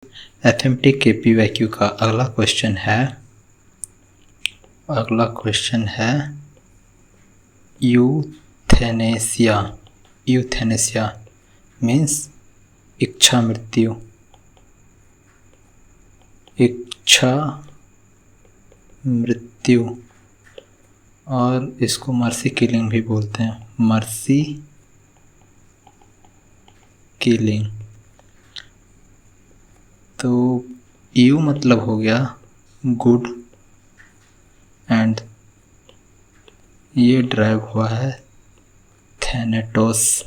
FMT के PYQ का अगला क्वेश्चन है यूथेनेसिया। यूथेनेसिया मीन्स इच्छा मृत्यु। इच्छा मृत्यु, और इसको मर्सी किलिंग भी बोलते हैं। Mercy killing. तो यू मतलब हो गया गुड, एंड ये ड्राइव हुआ है थैनेटोस।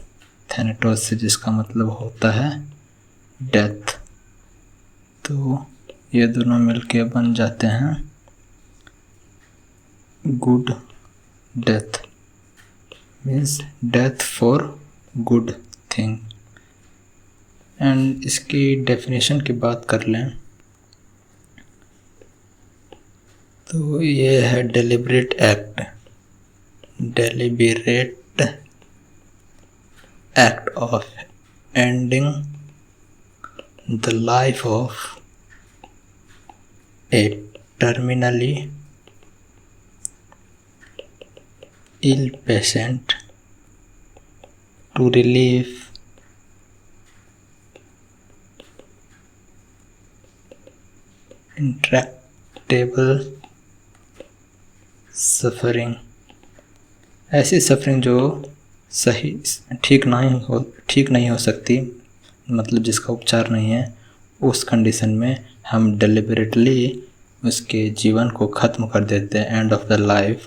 थैनेटोस से, जिसका मतलब होता है डेथ। तो ये दोनों मिलके बन जाते हैं good death, means death for good thing. And इसकी डेफिनेशन की बात कर लें तो ये है deliberate act. Deliberate act of ending the life of A terminally ill patient to relieve intractable suffering। ऐसी सफरिंग जो सही ठीक नहीं हो सकती, मतलब जिसका उपचार नहीं है, उस कंडीशन में हम डेलिबरेटली उसके जीवन को ख़त्म कर देते हैं। एंड ऑफ द लाइफ,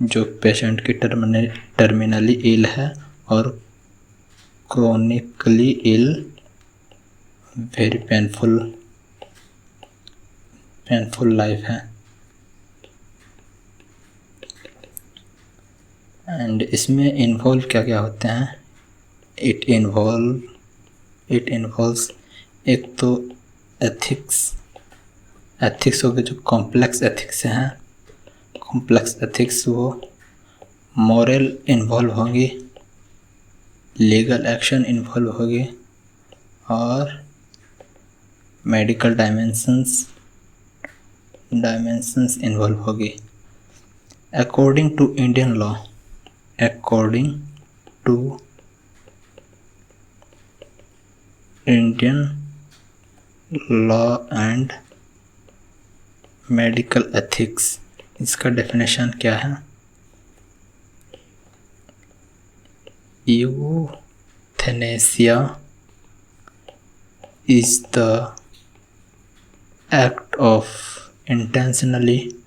जो पेशेंट की टर्मिनली इल है और क्रोनिकली इल, वेरी पेनफुल लाइफ है। एंड इसमें इन्वॉल्व क्या क्या होते हैं? इट इन्वॉल्व्स एक तो एथिक्स हो गए, जो कॉम्प्लेक्स एथिक्स हैं। कॉम्प्लेक्स एथिक्स वो मॉरल इन्वॉल्व होगी, लीगल एक्शन इन्वॉल्व होगी, और मेडिकल डायमेंशंस इन्वॉल्व होगी। According to Indian law and medical ethics, इसका डेफिनेशन क्या है? Euthanasia is the act of intentionally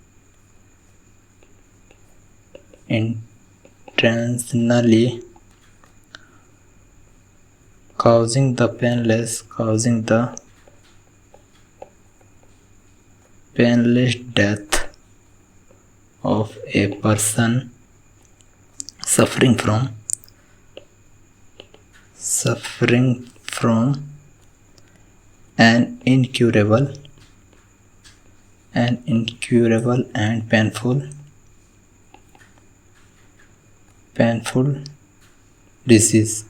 causing the painless death of a person suffering from an incurable and painful disease,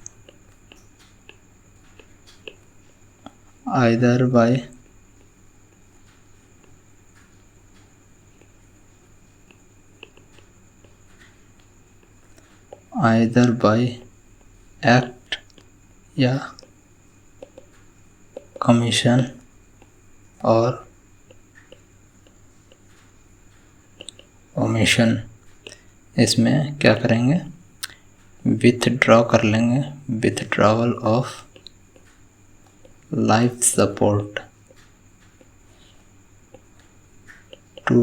either by act या commission और omission. इसमें क्या करेंगे? Withdraw कर लेंगे, withdrawal of life support to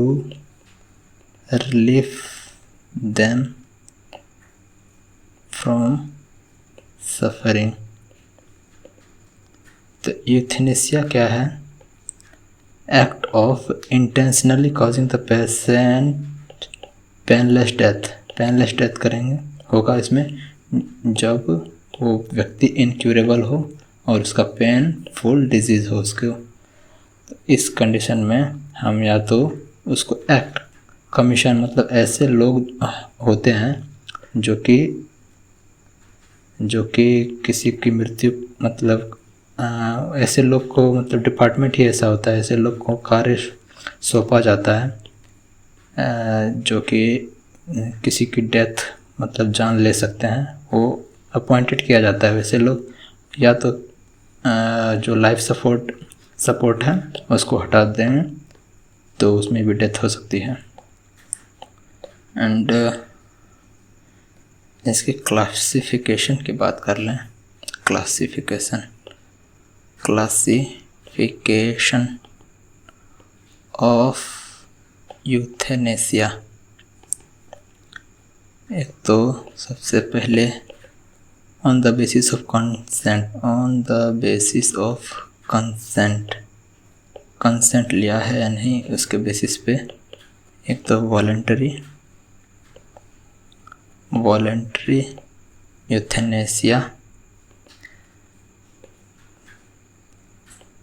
relieve them from suffering. तो euthanasia क्या है? Act of intentionally causing the patient painless death करेंगे होगा इसमें, जब वो व्यक्ति इनक्यूरेबल हो और उसका पेनफुल डिजीज़ हो उसको। तो इस कंडीशन में हम या तो उसको एक्ट कमीशन, मतलब ऐसे लोग होते हैं जो कि किसी की मृत्यु, मतलब ऐसे लोग को मतलब डिपार्टमेंट ही ऐसा होता है, ऐसे लोग को कार्य सौंपा जाता है जो कि किसी की डेथ मतलब जान ले सकते हैं, वो अपॉइंटेड किया जाता है। वैसे लोग या तो जो लाइफ सपोर्ट है उसको हटा देंगे तो उसमें भी डेथ हो सकती है। एंड इसकी क्लासिफिकेशन की बात कर लें। Classification of euthanasia. एक तो सबसे पहले on the basis of consent, consent लिया है या नहीं उसके बेसिस पे। एक तो वॉलंटरी यूथेनेसिया,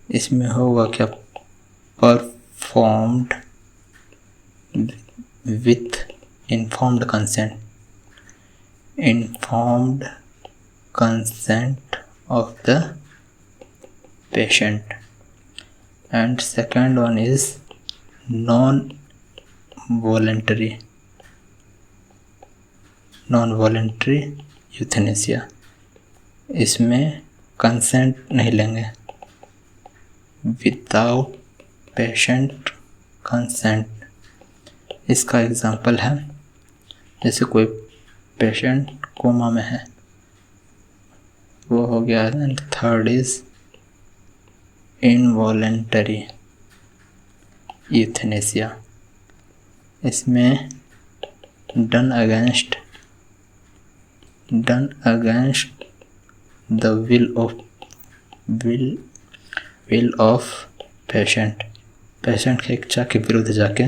इसमें होगा क्या, performed with informed consent of the patient. And second one is non voluntary euthanasia, इसमें कंसेंट नहीं लेंगे, विदाउट पेशेंट कंसेंट। इसका एग्जांपल है जैसे कोई पेशेंट कोमा में है, वो हो गया। And third is involuntary euthanasia, इसमें done against the will of patient की इच्छा के विरुद्ध जाके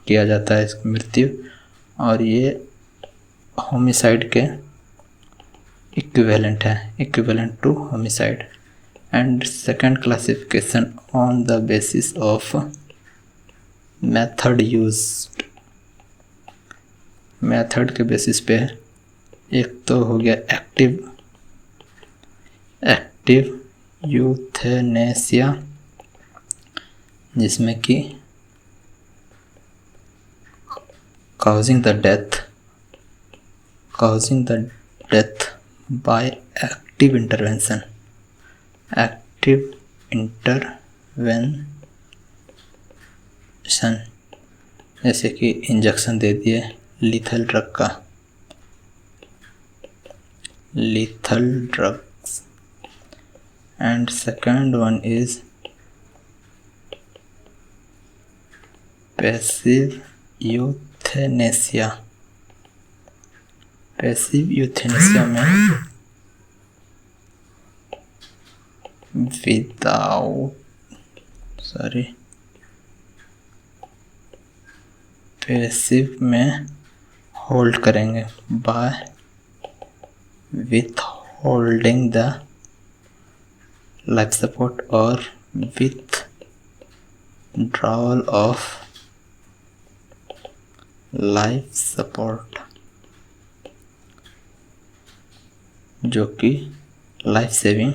किया जाता है इसकी मृत्यु, और ये होमिसाइड के इक्विवेलेंट है, equivalent to homicide. And second classification on the basis of method used, method के बेसिस पे एक तो हो गया एक्टिव यूथेनेसिया, जिसमें कि causing the death by active intervention, जैसे कि इंजेक्शन दे दिए lethal drugs. And second one is passive euthanasia में पैसिव में होल्ड करेंगे by withholding the life support और with withdrawal of life support, जो कि लाइफ सेविंग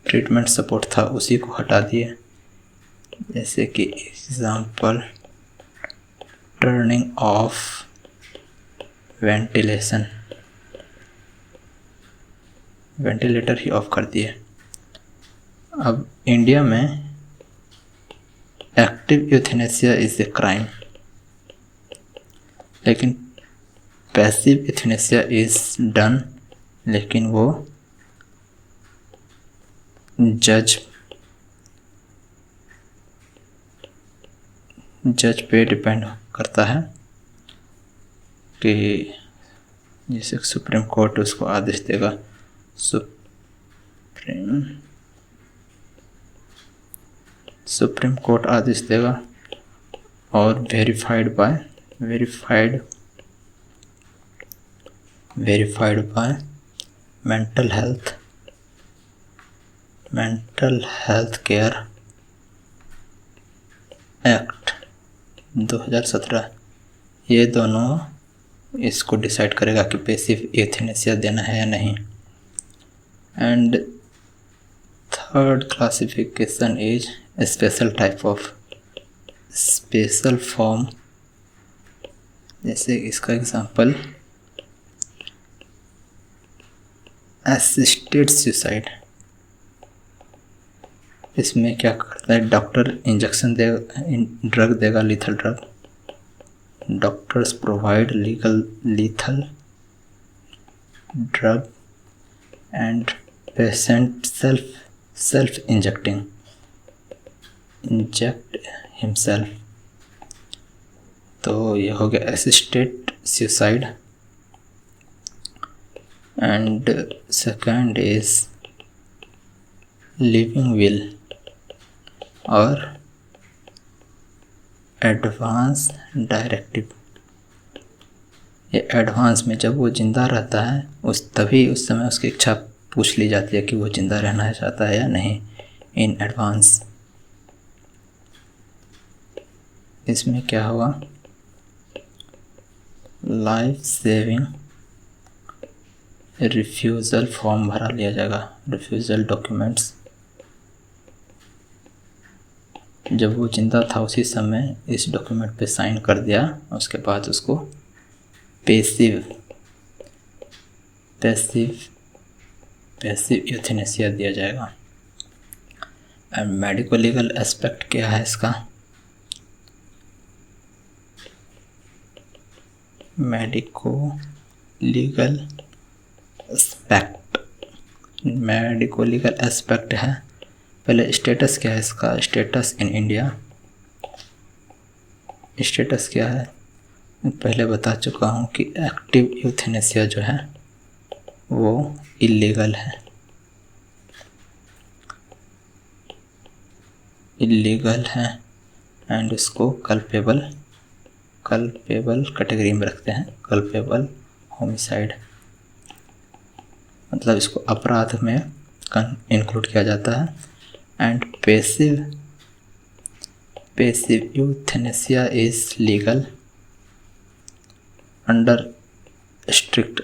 ट्रीटमेंट सपोर्ट था, उसी को हटा दिए। जैसे कि example turning of ventilator he of कर दिए। अब इंडिया में active euthanasia is a crime, लेकिन पैसिव यूथेनेसिया इज डन, लेकिन वो जज पे डिपेंड करता है कि जैसे सुप्रीम कोर्ट उसको आदेश देगा, सुप्रीम कोर्ट आदेश देगा और verified bye mental health care act 2017। ये दोनों इसको डिसाइड करेगा कि पैसिव यूथेनेसिया देना है या नहीं। And third classification is special type of special form. जैसे इसका एग्जांपल असिस्टेड सुसाइड। इसमें क्या करता है, डॉक्टर इंजेक्शन देगा, ड्रग देगा, lethal drug. Doctors provide lethal drug and patient self inject himself. तो ये हो गया assisted suicide. And second is living will और एडवांस डायरेक्टिव। ये एडवांस में जब वो जिंदा रहता है उस समय उसकी इच्छा पूछ ली जाती है कि वो जिंदा रहना चाहता है या नहीं, इन एडवांस। इसमें क्या हुआ, लाइफ सेविंग रिफ्यूज़ल फॉर्म भरा लिया जाएगा, रिफ्यूज़ल डॉक्यूमेंट्स। जब वो जिंदा था उसी समय इस डॉक्यूमेंट पे साइन कर दिया, उसके बाद उसको पैसिव यूथेनेसिया दिया जाएगा। एंड मेडिको लीगल एस्पेक्ट क्या है इसका, मेडिको लीगल एस्पेक्ट है। पहले स्टेटस क्या है इसका, स्टेटस इन इंडिया। स्टेटस क्या है, मैं पहले बता चुका हूँ कि एक्टिव यूथेनेसिया जो है वो इलीगल है, एंड इसको कल्पेबल कैटेगरी में रखते हैं, कल्पेबल होमिसाइड। मतलब इसको अपराध में इंक्लूड किया जाता है। And passive euthanasia is legal under strict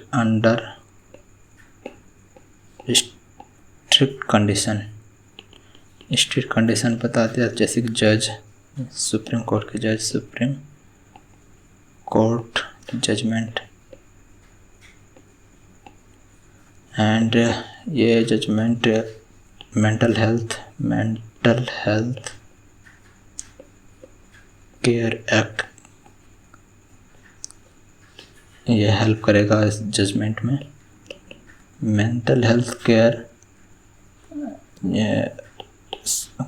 condition बताते हैं, जैसे कि जज, सुप्रीम कोर्ट के जज, सुप्रीम कोर्ट जजमेंट। एंड ये judgment mental health care act ये हेल्प करेगा इस जजमेंट में। मेंटल हेल्थ केयर ये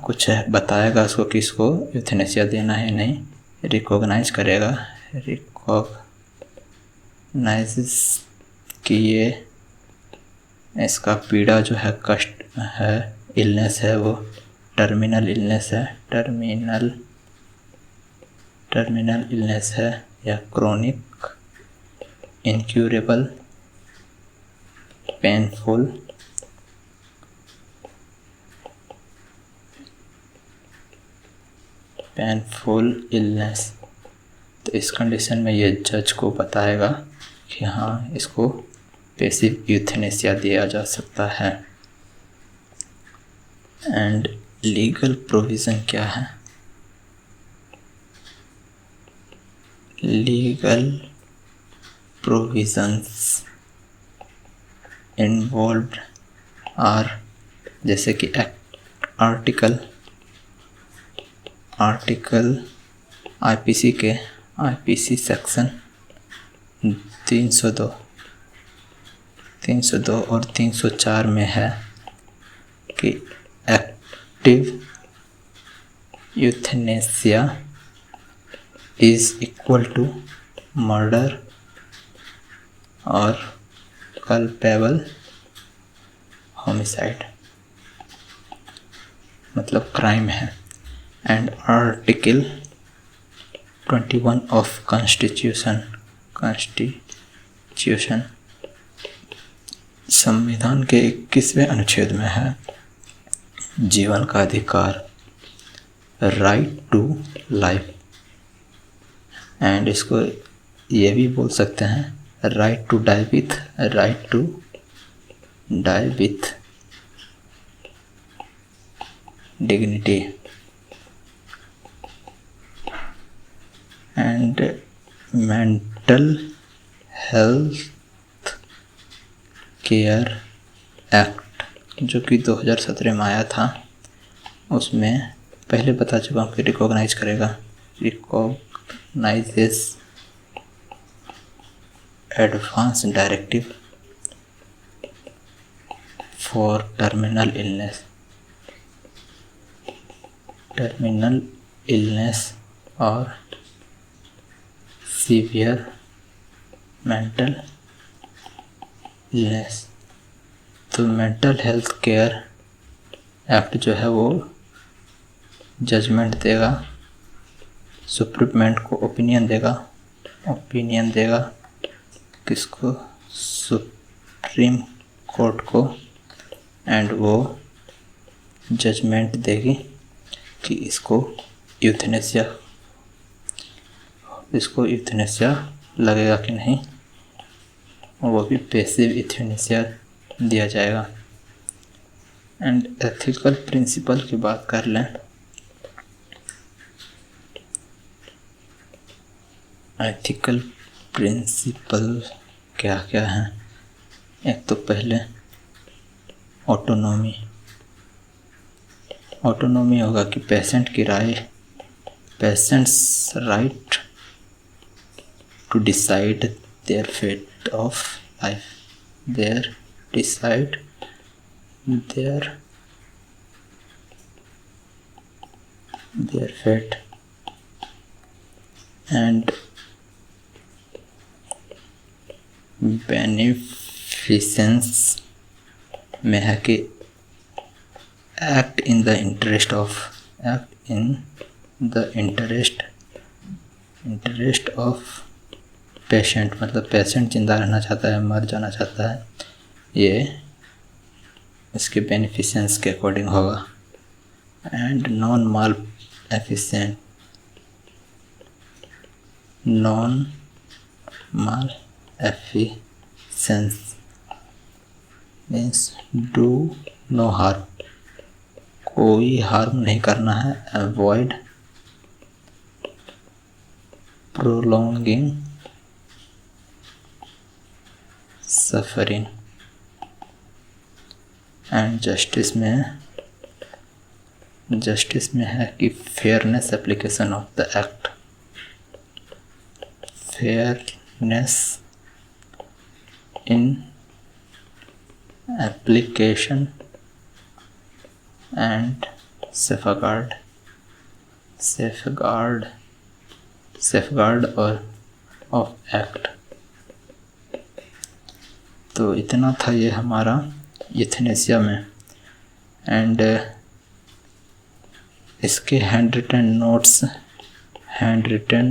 कुछ बताएगा उसको कि इसको यूथेनेसिया देना है नहीं, रिकॉग्नाइज करेगा, रिकॉग्नाइजेस कि ये इसका पीड़ा जो है, कष्ट है, इलनेस है, वो टर्मिनल इलनेस है या क्रोनिक इनक्यूरेबल पेनफुल इलनेस। तो इस कंडीशन में ये जज को बताएगा कि हाँ, इसको पैसिव यूथेनेसिया दिया जा सकता है। एंड लीगल प्रोविज़न क्या है, लीगल प्रोविज़न्स इन्वॉल्व्ड आर, जैसे कि आर्टिकल आईपीसी सेक्शन 302 और 304 में है कि active euthanasia is equal to murder और कल्पेबल होमिसाइड, मतलब क्राइम है। एंड आर्टिकल 21 ऑफ कॉन्स्टिट्यूशन संविधान के 21वें अनुच्छेद में है जीवन का अधिकार, राइट टू लाइफ। एंड इसको ये भी बोल सकते हैं right to die with dignity and mental health care act जो कि 2017 में आया था, उसमें पहले बता चुका हूँ कि recognises advance directive for terminal illness और सीवियर मेंटल इलनेस। तो मेंटल हेल्थ केयर एक्ट जो है वो जजमेंट देगा, सुप्रीमेंट को ओपिनियन देगा किसको, सुप्रीम कोर्ट को, एंड वो जजमेंट देगी कि इसको यूथनेसिया लगेगा कि नहीं, और वो भी पैसिव यूथनेसिया दिया जाएगा। एंड एथिकल प्रिंसिपल की बात कर लें, एथिकल प्रिंसिपल क्या क्या हैं। एक तो पहले ऑटोनॉमी होगा कि patients right to decide their fate of life, their fate, and beneficence में है कि act in the interest of patient, मतलब पेशेंट जिंदा रहना चाहता है, मर जाना चाहता है, ये इसके बेनिफिसेंस के अकॉर्डिंग होगा। And non maleficence means do no harm, कोई हार्म नहीं करना है। Avoid prolonging suffering. And justice में है कि fairness application of the act, fairness in application and safeguard of act. तो इतना था ये हमारा यूथनेसिया में। एंड इसके हैंड रिटन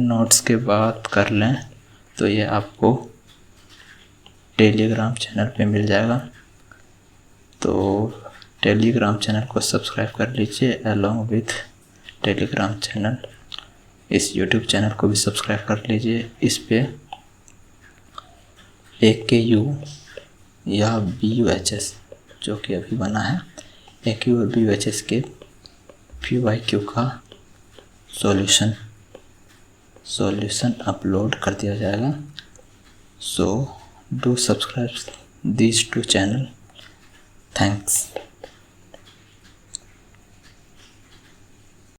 नोट्स के बात कर लें तो ये आपको टेलीग्राम चैनल पे मिल जाएगा। तो टेलीग्राम चैनल को सब्सक्राइब कर लीजिए अलॉन्ग विथ टेलीग्राम चैनल। इस यूट्यूब चैनल को भी सब्सक्राइब कर लीजिए। इस पे AKU या BUHS जो कि अभी बना है, AKU और BUHS के PYQ का सॉल्यूशन अपलोड कर दिया जाएगा। So do subscribe these two channel. Thanks.